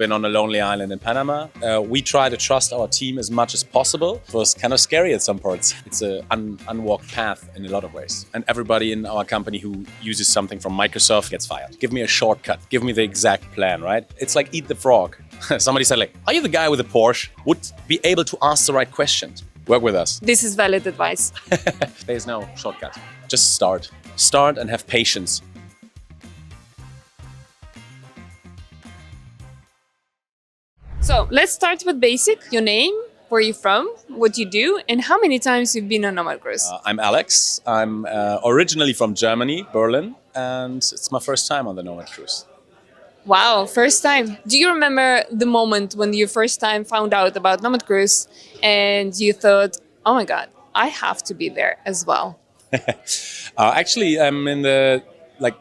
been on a lonely island in Panama. We try to trust our team as much as possible. It was kind of scary at some parts. It's an unwalked path in a lot of ways. And everybody in our company who uses something from Microsoft gets fired. Give me a shortcut. Give me the exact plan, right? It's like eat the frog. Somebody said like, are you the guy with the Porsche? Would be able to ask the right questions. Work with us. This is valid advice. There's no shortcut. Just start. Start and have patience. So let's start with basic. Your name, where you're from, what you do, and how many times you've been on Nomad Cruise. I'm Alex. I'm originally from Germany, Berlin, and it's my first time on the Nomad Cruise. Wow, first time. Do you remember the moment when you first time found out about Nomad Cruise and you thought, oh my God, I have to be there as well? Actually, I'm in the,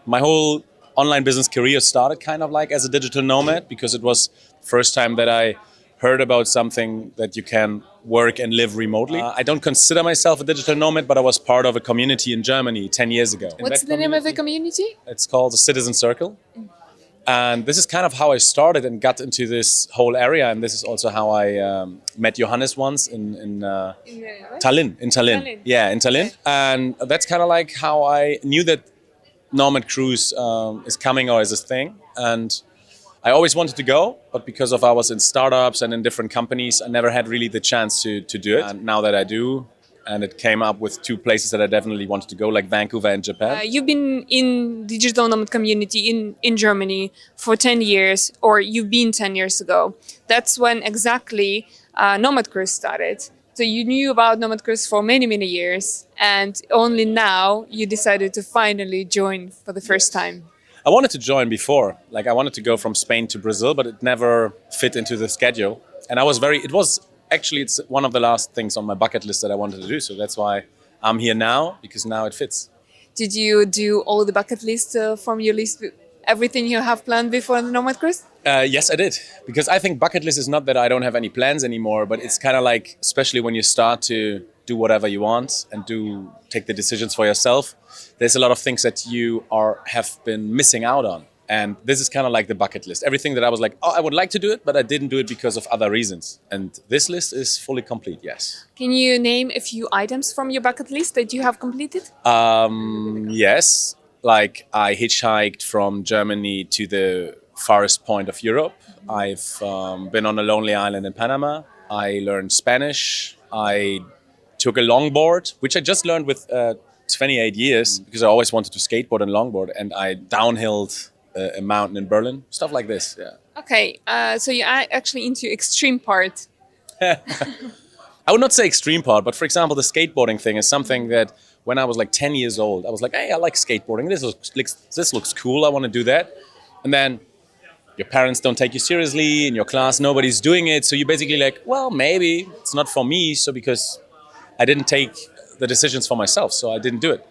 my whole online business career started kind of like as a digital nomad because it was the first time that I heard about something that you can work and live remotely. I don't consider myself a digital nomad, but I was part of a community in Germany 10 years ago. What's the name of the community? It's called the Citizen Circle. And this is kind of how I started and got into this whole area. And this is also how I met Johannes once in Tallinn. In Tallinn. Yeah, in Tallinn. And that's kind of like how I knew that Nomad Cruise is coming or is a thing. And I always wanted to go, but because of I was in startups and in different companies, I never had really the chance to do it. And now that I do, and it came up with two places that I definitely wanted to go, like Vancouver and Japan. You've been in digital nomad community in Germany for 10 years, or you've been 10 years ago. That's when exactly Nomad Cruise started. So you knew about Nomad Cruise for many, many years, and only now you decided to finally join for the first time. I wanted to join before. I wanted to go from Spain to Brazil, but it never fit into the schedule. And it's one of the last things on my bucket list that I wanted to do. So that's why I'm here now, because now it fits. Did you do all the bucket list from your list, everything you have planned before the Nomad Cruise? Yes, I did. Because I think bucket list is not that I don't have any plans anymore, but it's kind of like, especially when you start to do whatever you want and take the decisions for yourself, there's a lot of things that you have been missing out on. And this is kind of like the bucket list. Everything that I was like, oh, I would like to do it, but I didn't do it because of other reasons. And this list is fully complete, yes. Can you name a few items from your bucket list that you have completed? Yes. Like I hitchhiked from Germany to the farthest point of Europe. I've been on a lonely island in Panama. I learned Spanish. I took a longboard, which I just learned with 28 years because I always wanted to skateboard and longboard. And I downhilled a mountain in Berlin, stuff like this. Yeah. Okay, so you're actually into extreme part. I would not say extreme part, but for example, the skateboarding thing is something that when I was 10 years old, I was like, hey, I like skateboarding. This looks cool. I want to do that. And then your parents don't take you seriously. In your class, nobody's doing it. So you're basically like, well, maybe it's not for me. So because I didn't take the decisions for myself, so I didn't do it.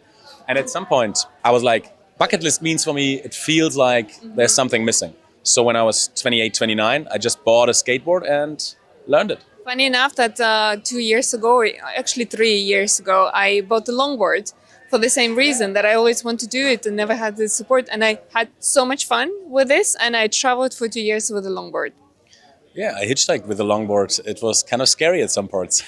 And at some point, I was like, bucket list means for me, it feels like there's something missing. So when I was 28, 29, I just bought a skateboard and learned it. Funny enough that 2 years ago, actually 3 years ago, I bought a longboard for the same reason that I always want to do it and never had the support. And I had so much fun with this, and I traveled for 2 years with a longboard. Yeah, I hitchhiked with a longboard. It was kind of scary at some parts.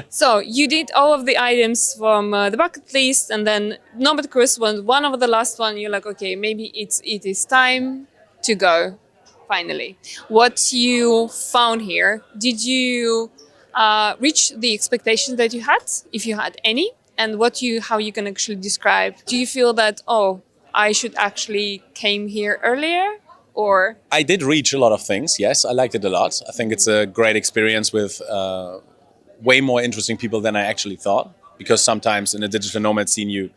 So you did all of the items from the bucket list, and then Nomad Cruise was one of the last one. You're like, okay, maybe it is time to go. Finally, what you found here? Did you reach the expectations that you had, if you had any, and how you can actually describe? Do you feel that I should actually came here earlier? Or I did reach a lot of things. Yes, I liked it a lot. I think it's a great experience with way more interesting people than I actually thought. Because sometimes in a digital nomad scene, you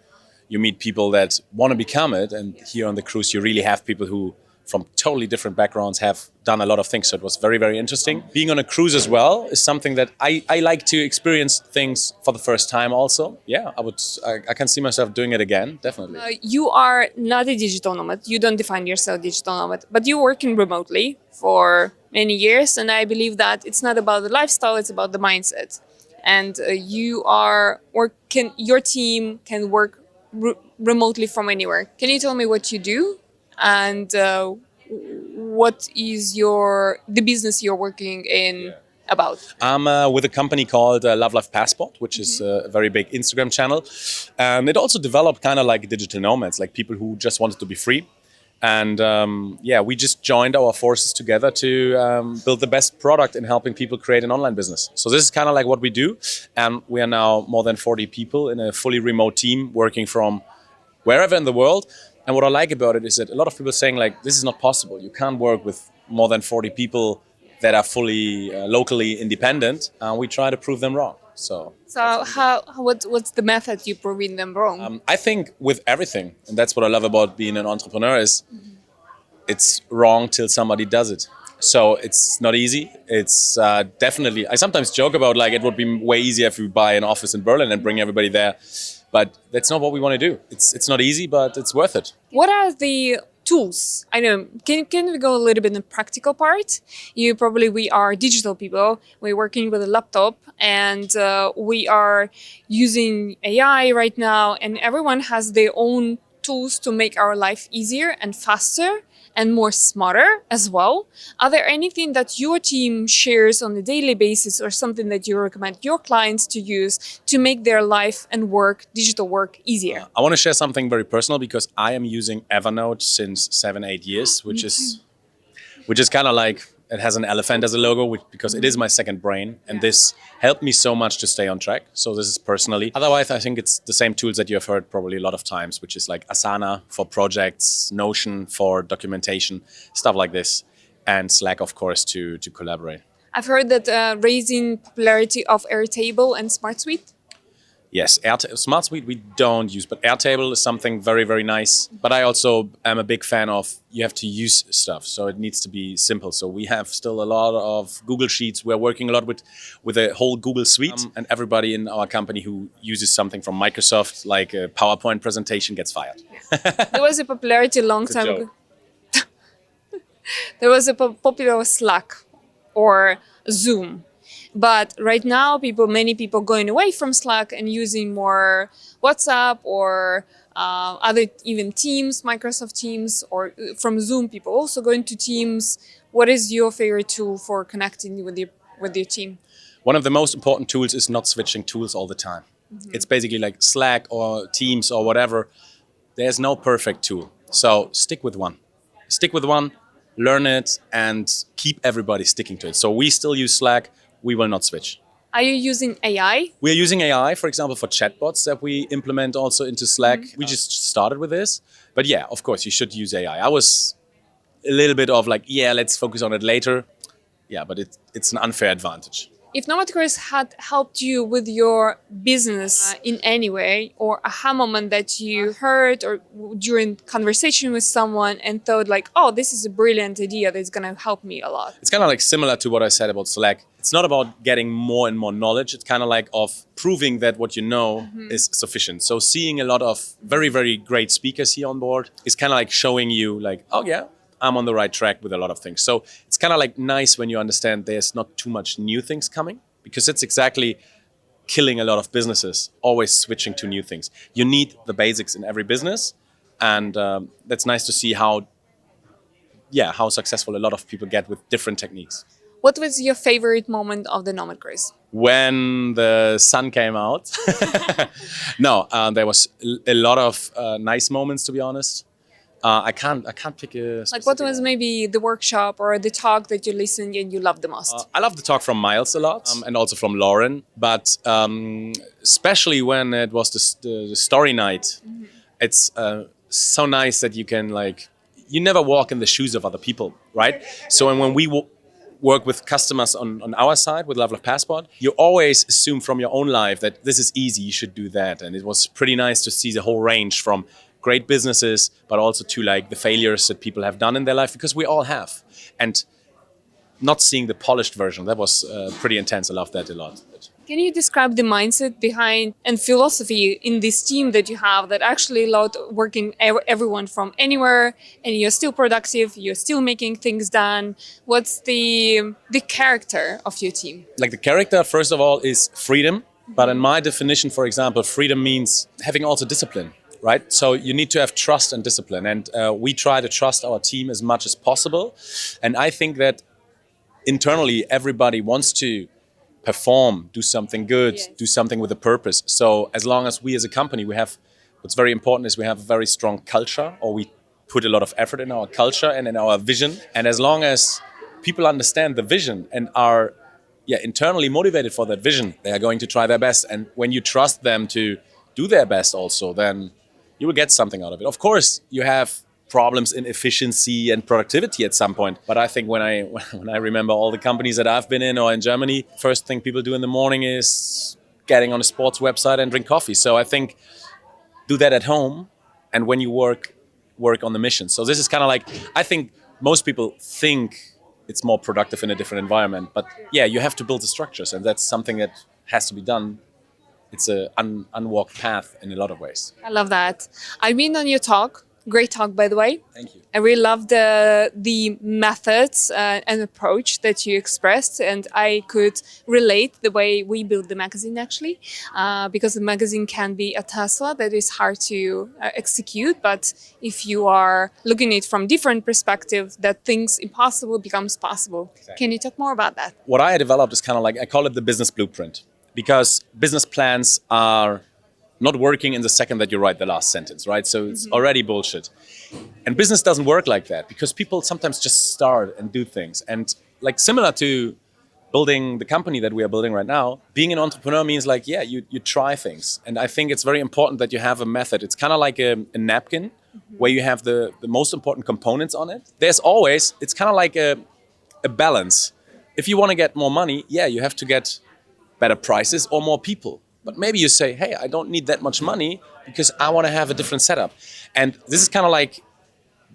meet people that want to become it, and here on the cruise, you really have people who, from totally different backgrounds, have done a lot of things. So it was very, very interesting. Being on a cruise as well is something that I like to experience things for the first time also. Yeah, I can see myself doing it again, definitely. You are not a digital nomad. You don't define yourself digital nomad, but you're working remotely for many years. And I believe that it's not about the lifestyle, it's about the mindset. And your team can work remotely from anywhere. Can you tell me what you do? And what is the business you're working in about? I'm with a company called Love Life Passport, which is a very big Instagram channel. And it also developed kind of like digital nomads, like people who just wanted to be free. And we just joined our forces together to build the best product in helping people create an online business. So this is kind of like what we do. And we are now more than 40 people in a fully remote team working from wherever in the world. And what I like about it is that a lot of people are saying like, this is not possible. You can't work with more than 40 people that are fully locally independent. We try to prove them wrong. So what's the method you proving them wrong? I think with everything, and that's what I love about being an entrepreneur, is it's wrong till somebody does it. So it's not easy. It's definitely, I sometimes joke about like it would be way easier if we buy an office in Berlin and bring everybody there. But that's not what we want to do. It's not easy, but it's worth it. What are the tools? I know. Can we go a little bit in the practical part? We are digital people. We're working with a laptop, and we are using AI right now. And everyone has their own tools to make our life easier and faster and more smarter as well. Are there anything that your team shares on a daily basis or something that you recommend your clients to use to make their life and work, digital work, easier? I want to share something very personal because I am using Evernote since 7-8 years, which is kind of like, it has an elephant as a logo because it is my second brain. And this helped me so much to stay on track. So this is personally. Otherwise, I think it's the same tools that you have heard probably a lot of times, which is like Asana for projects, Notion for documentation, stuff like this. And Slack, of course, to collaborate. I've heard that raising popularity of Airtable and SmartSuite. Yes, Smart Suite we don't use, but Airtable is something very, very nice. But I also am a big fan of you have to use stuff, so it needs to be simple. So we have still a lot of Google Sheets. We're working a lot with a whole Google Suite, and everybody in our company who uses something from Microsoft, like a PowerPoint presentation, gets fired. There was a popularity a long time ago. There was a popular Slack or Zoom. But right now, many people going away from Slack and using more WhatsApp or other even Teams, Microsoft Teams, or from Zoom, people also going to Teams. What is your favorite tool for connecting with your team? One of the most important tools is not switching tools all the time. It's basically like Slack or Teams or whatever. There's no perfect tool. So stick with one. Stick with one, learn it, and keep everybody sticking to it. So we still use Slack. We will not switch. Are you using AI? We're using AI, for example, for chatbots that we implement also into Slack. We just started with this. But yeah, of course, you should use AI. I was a little bit of like, let's focus on it later. Yeah, but it's an unfair advantage. If Nomad Cruise had helped you with your business in any way, or aha moment that you heard or during conversation with someone and thought like, oh, this is a brilliant idea that's going to help me a lot. It's kind of like similar to what I said about Slack. It's not about getting more and more knowledge. It's kind of like of proving that what you know is sufficient. So seeing a lot of very, very great speakers here on board is kind of like showing you like, oh yeah, I'm on the right track with a lot of things. So it's kind of like nice when you understand there's not too much new things coming, because it's exactly killing a lot of businesses, always switching to new things. You need the basics in every business. And that's nice to see how successful a lot of people get with different techniques. What was your favorite moment of the Nomad Cruise? When the sun came out. No, there was a lot of nice moments, to be honest. I can't pick a specific. Like what was maybe the workshop or the talk that you listened and you loved the most? I love the talk from Miles a lot, and also from Lauren. But especially when it was the story night, it's so nice that you can you never walk in the shoes of other people, right? So when we work with customers on our side with Love Life Passport, you always assume from your own life that this is easy, you should do that. And it was pretty nice to see the whole range from great businesses, but also to the failures that people have done in their life, because we all have. And not seeing the polished version, that was pretty intense. I loved that a lot. Can you describe the mindset behind and philosophy in this team that you have that actually allowed working everyone from anywhere, and you're still productive, you're still making things done? What's the character of your team? The character, first of all, is freedom. But in my definition, for example, freedom means having also discipline. right? So you need to have trust and discipline. And we try to trust our team as much as possible. And I think that internally, everybody wants to perform, do something good, Yes. do something with a purpose. So as long as we as a company, we have, what's very important is we have a very strong culture, or we put a lot of effort in our culture and in our vision. And as long as people understand the vision and are internally motivated for that vision, they are going to try their best. And when you trust them to do their best also, then you will get something out of it. Of course, you have problems in efficiency and productivity at some point. But I think when I remember all the companies that I've been in or in Germany, first thing people do in the morning is getting on a sports website and drink coffee. So I think do that at home, and when you work on the mission. So this is kind of like, I think most people think it's more productive in a different environment. But yeah, you have to build the structures, and that's something that has to be done. It's an unwalked path in a lot of ways. I love that. I've been on your talk. Great talk, by the way. Thank you. I really love the methods and approach that you expressed, and I could relate the way we build the magazine actually, because the magazine can be a Tesla that is hard to execute, but if you are looking at it from different perspective, that things impossible becomes possible. Exactly. Can you talk more about that? What I developed is kind of like, I call it the business blueprint, because business plans are not working in the second that you write the last sentence, right? So it's already bullshit. And business doesn't work like that, because people sometimes just start and do things. And like similar to building the company that we are building right now, being an entrepreneur means like, you try things. And I think it's very important that you have a method. It's kind of like a napkin where you have the most important components on it. It's kind of like a balance. If you want to get more money, you have to get better prices or more people. But maybe you say, hey, I don't need that much money because I want to have a different setup. And this is kind of like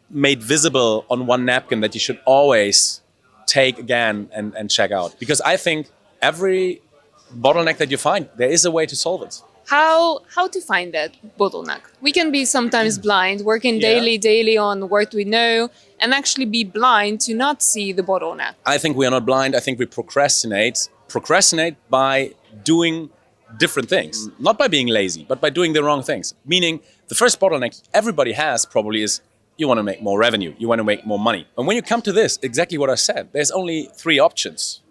made visible on one napkin that you should always take again and check out. Because I think every bottleneck that you find, there is a way to solve it. How to find that bottleneck? We can be sometimes blind, working daily on what we know, and actually be blind to not see the bottleneck. I think we are not blind. I think we procrastinate by doing different things, not by being lazy, but by doing the wrong things. Meaning the first bottleneck everybody has probably is you want to make more revenue, you want to make more money. And when you come to this, exactly what I said, there's only three options.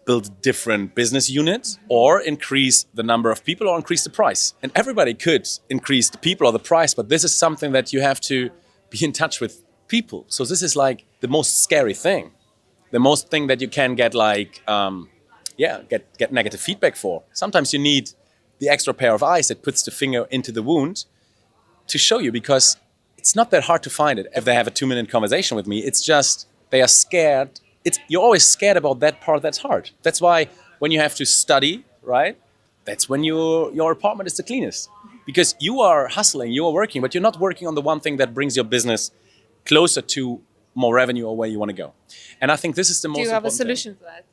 Build different business units, or increase the number of people, or increase the price. And everybody could increase the people or the price, but this is something that you have to be in touch with people. So this is like the most scary thing. The most thing that you can get like, get negative feedback for. Sometimes you need the extra pair of eyes that puts the finger into the wound to show you, because it's not that hard to find it. If they have a 2-minute conversation with me, it's just they are scared. You're always scared about that part that's hard. That's why when you have to study, right, that's when your apartment is the cleanest. Because you are hustling, you are working, but you're not working on the one thing that brings your business closer to more revenue or where you want to go. And I think this is the most important Do you have a solution for that?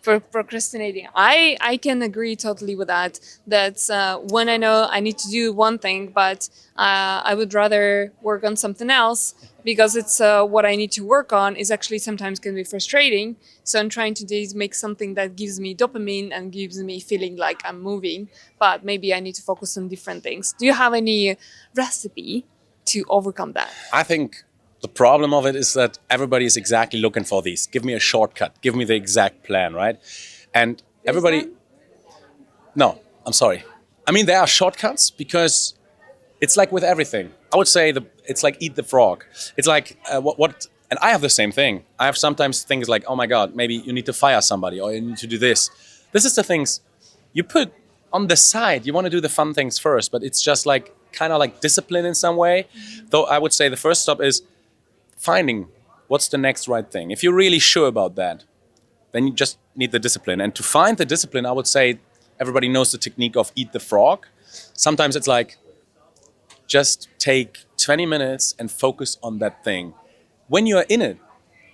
For procrastinating, I can agree totally with that. That's when I know I need to do one thing, but I would rather work on something else, because it's what I need to work on is actually sometimes can be frustrating. So I'm trying to make something that gives me dopamine and gives me feeling like I'm moving, but maybe I need to focus on different things. Do you have any recipe to overcome that? I think the problem of it is that everybody is exactly looking for these. Give me a shortcut. Give me the exact plan, right? And everybody... No, I'm sorry. I mean, there are shortcuts, because it's like with everything. I would say it's like eat the frog. It's like and I have the same thing. I have sometimes things like, oh my God, maybe you need to fire somebody, or you need to do this. This is the things you put on the side. You want to do the fun things first, but it's just like kind of like discipline in some way. Though I would say the first step is finding what's the next right thing. If you're really sure about that, then you just need the discipline. And to find the discipline, I would say everybody knows the technique of eat the frog. Sometimes it's like, just take 20 minutes and focus on that thing. When you're in it,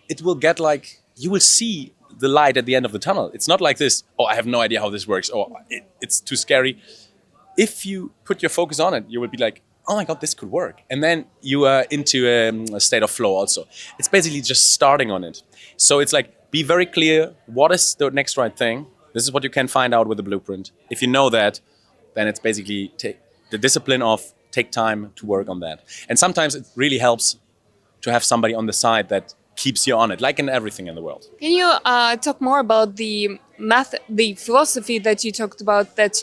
it will get like, you will see the light at the end of the tunnel. It's not like this, oh, I have no idea how this works, or it's too scary. If you put your focus on it, you will be like, oh my God, this could work. And then you are into a state of flow also. It's basically just starting on it. So it's like, be very clear, what is the next right thing? This is what you can find out with the blueprint. If you know that, then it's basically take the discipline of take time to work on that. And sometimes it really helps to have somebody on the side that keeps you on it, like in everything in the world. Can you talk more about the the philosophy that you talked about? That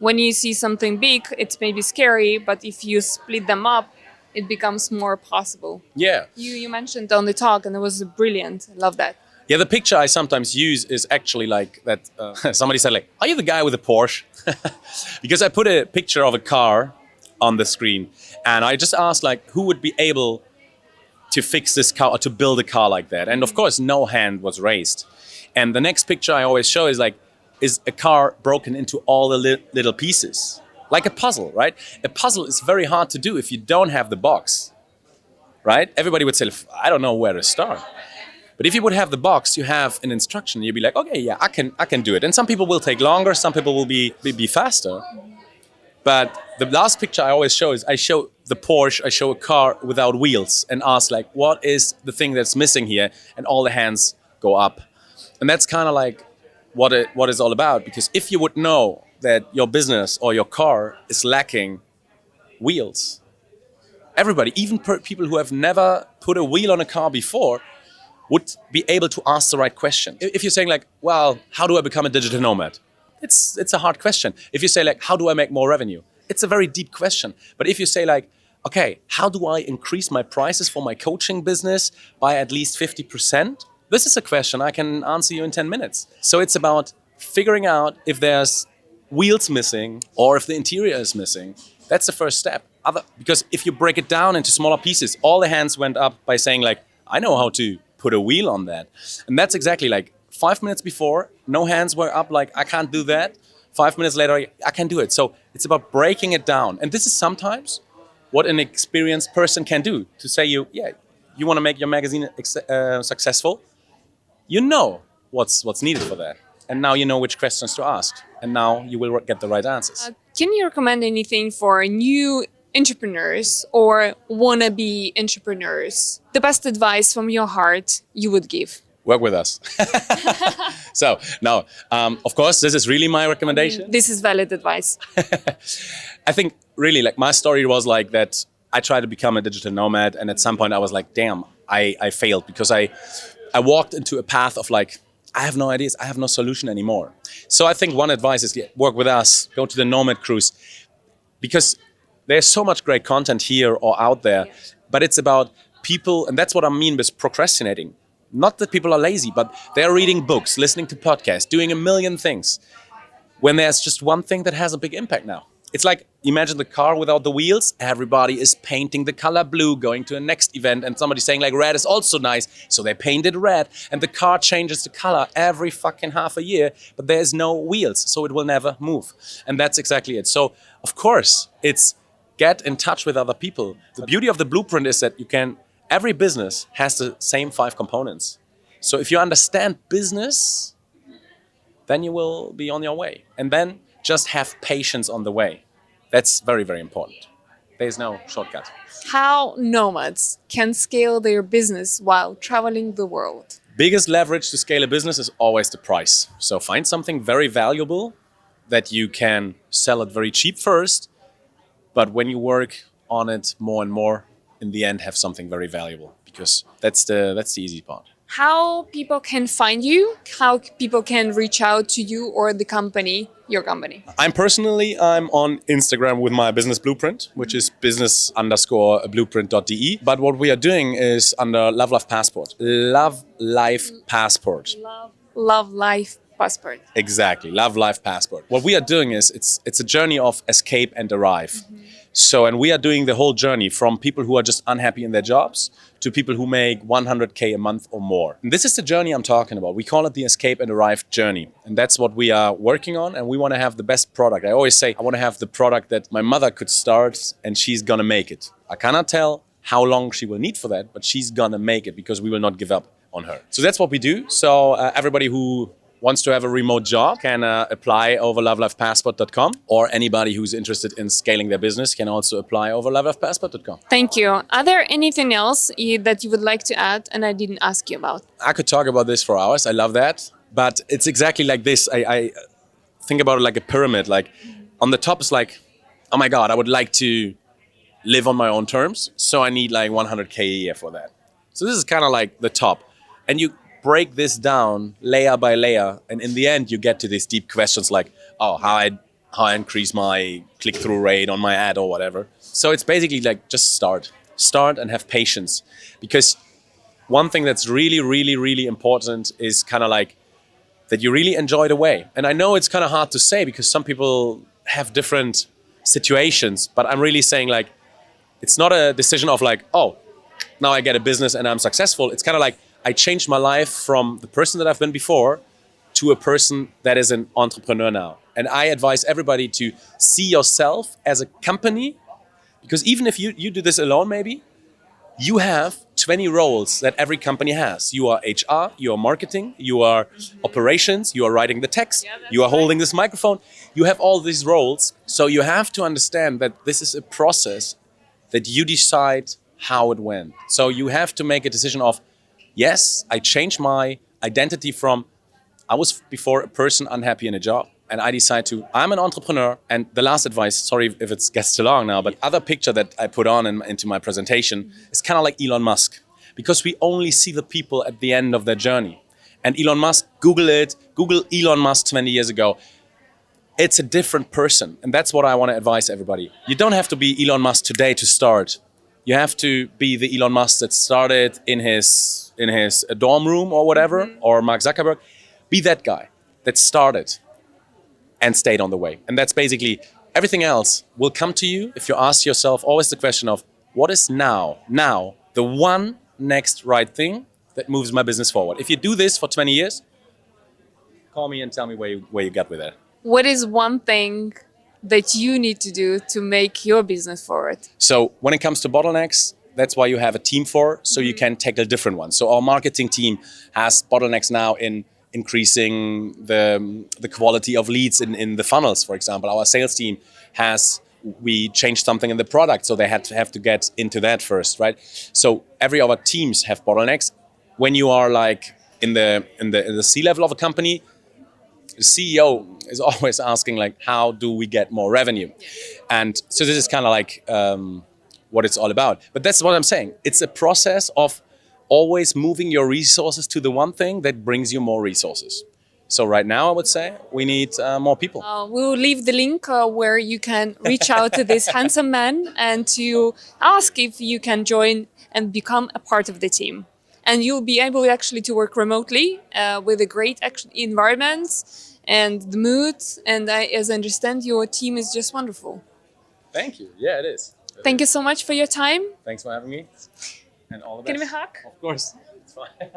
when you see something big, it's maybe scary, but if you split them up, it becomes more possible. Yeah. You mentioned on the talk, and it was brilliant. I love that. Yeah, the picture I sometimes use is actually like that. Somebody said, like, "Are you the guy with the Porsche?" Because I put a picture of a car on the screen, and I just asked, like, who would be able to fix this car or to build a car like that? And of course, no hand was raised. And the next picture I always show is like, is a car broken into all the little pieces, like a puzzle, right? A puzzle is very hard to do if you don't have the box, right? Everybody would say, I don't know where to start. But if you would have the box, you have an instruction. You'd be like, okay, yeah, I can do it. And some people will take longer. Some people will be faster. But the last picture I always show is I show the Porsche, I show a car without wheels and ask, like, what is the thing that's missing here? And all the hands go up. And that's kind of like what it's all about. Because if you would know that your business or your car is lacking wheels, everybody, even people who have never put a wheel on a car before, would be able to ask the right question. If you're saying, like, well, how do I become a digital nomad? It's a hard question. If you say, like, how do I make more revenue? It's a very deep question. But if you say, like, okay, how do I increase my prices for my coaching business by at least 50%? This is a question I can answer you in 10 minutes. So it's about figuring out if there's wheels missing or if the interior is missing. That's the first step. Because if you break it down into smaller pieces, all the hands went up by saying, like, I know how to put a wheel on that. And that's exactly like 5 minutes before, no hands were up, like, I can't do that. 5 minutes later, I can do it. So it's about breaking it down. And this is sometimes what an experienced person can do. To say you want to make your magazine successful, you know what's needed for that. And now you know which questions to ask. And now you will get the right answers. Can you recommend anything for new entrepreneurs or wannabe entrepreneurs? The best advice from your heart you would give? Work with us. So, no, of course, this is really my recommendation. This is valid advice. I think really, like, my story was like that. I tried to become a digital nomad, and at some point I was like, damn, I failed, because I walked into a path of, like, I have no ideas, I have no solution anymore. So I think one advice is, work with us, go to the Nomad Cruise, because there's so much great content here or out there, but it's about people, and that's what I mean with procrastinating. Not that people are lazy, but they're reading books, listening to podcasts, doing a million things, when there's just one thing that has a big impact now. It's like, imagine the car without the wheels. Everybody is painting the color blue, going to a next event, and somebody's saying, like, red is also nice. So they painted red, and the car changes the color every fucking half a year, but there's no wheels, so it will never move. And that's exactly it. So, of course, it's get in touch with other people. The beauty of the blueprint is that every business has the same 5 components. So if you understand business, then you will be on your way. And then just have patience on the way. That's very, very important. There's no shortcut. How nomads can scale their business while traveling the world? Biggest leverage to scale a business is always the price. So find something very valuable that you can sell it very cheap first, but when you work on it more and more, in the end have something very valuable, because that's the easy part. How people can find you, how people can reach out to you or the company, your company. I'm on Instagram with my business blueprint, which is business_blueprint.de. But what we are doing is under Love Life Passport. Love Life Passport. Love Life Passport. Exactly, Love Life Passport. What we are doing is it's a journey of escape and arrive. Mm-hmm. So, and we are doing the whole journey from people who are just unhappy in their jobs to people who make 100K a month or more. And this is the journey I'm talking about. We call it the escape and arrive journey. And that's what we are working on. And we want to have the best product. I always say, I want to have the product that my mother could start and she's going to make it. I cannot tell how long she will need for that, but she's going to make it, because we will not give up on her. So that's what we do. So everybody who wants to have a remote job can apply over lovelifepassport.com, or anybody who's interested in scaling their business can also apply over lovelifepassport.com. Thank you. Are there anything else that you would like to add and I didn't ask you about? I could talk about this for hours. I love that. But it's exactly like this. I think about it like a pyramid. Like on the top is like, oh my God, I would like to live on my own terms. So I need like 100K a year for that. So this is kind of like the top. And you break this down layer by layer. And in the end, you get to these deep questions like, oh, how I increase my click-through rate on my ad or whatever. So it's basically like just start and have patience. Because one thing that's really, really, really important is kind of like that you really enjoy the way. And I know it's kind of hard to say because some people have different situations, but I'm really saying like, it's not a decision of like, oh, now I get a business and I'm successful. It's kind of like I changed my life from the person that I've been before to a person that is an entrepreneur now. And I advise everybody to see yourself as a company, because even if you do this alone, maybe you have 20 roles that every company has. You are HR, you are marketing, you are operations, you are writing the text, you are holding this microphone. You have all these roles. So you have to understand that this is a process that you decide how it went. So you have to make a decision of, yes, I changed my identity from, I was before a person unhappy in a job. And I decide I'm an entrepreneur. And the last advice, sorry if it gets too long now, but other picture that I put on into my presentation is kind of like Elon Musk. Because we only see the people at the end of their journey. And Elon Musk, Google Elon Musk 20 years ago. It's a different person. And that's what I want to advise everybody. You don't have to be Elon Musk today to start. You have to be the Elon Musk that started in his dorm room or whatever, or Mark Zuckerberg. Be that guy that started and stayed on the way. And that's basically everything else will come to you if you ask yourself always the question of, what is now the one next right thing that moves my business forward? If you do this for 20 years, call me and tell me where you got with that. What is one thing that you need to do to make your business forward? So when it comes to bottlenecks, that's why you have a team for, so you can tackle different ones. So our marketing team has bottlenecks now in increasing the quality of leads in the funnels, for example. Our sales team we changed something in the product, so they have to get into that first, right? So every of our teams have bottlenecks. When you are like in the C-level of a company, the CEO is always asking like, how do we get more revenue? And so this is kind of like what it's all about. But that's what I'm saying. It's a process of always moving your resources to the one thing that brings you more resources. So right now, I would say we need more people. We will leave the link where you can reach out to this handsome man and to ask if you can join and become a part of the team. And you'll be able actually to work remotely with a great environment and the mood. And as I understand, your team is just wonderful. Thank you. Yeah, it is. Thank you so much for your time. Thanks for having me. And all the best. Give me a hug. Of course. It's fine.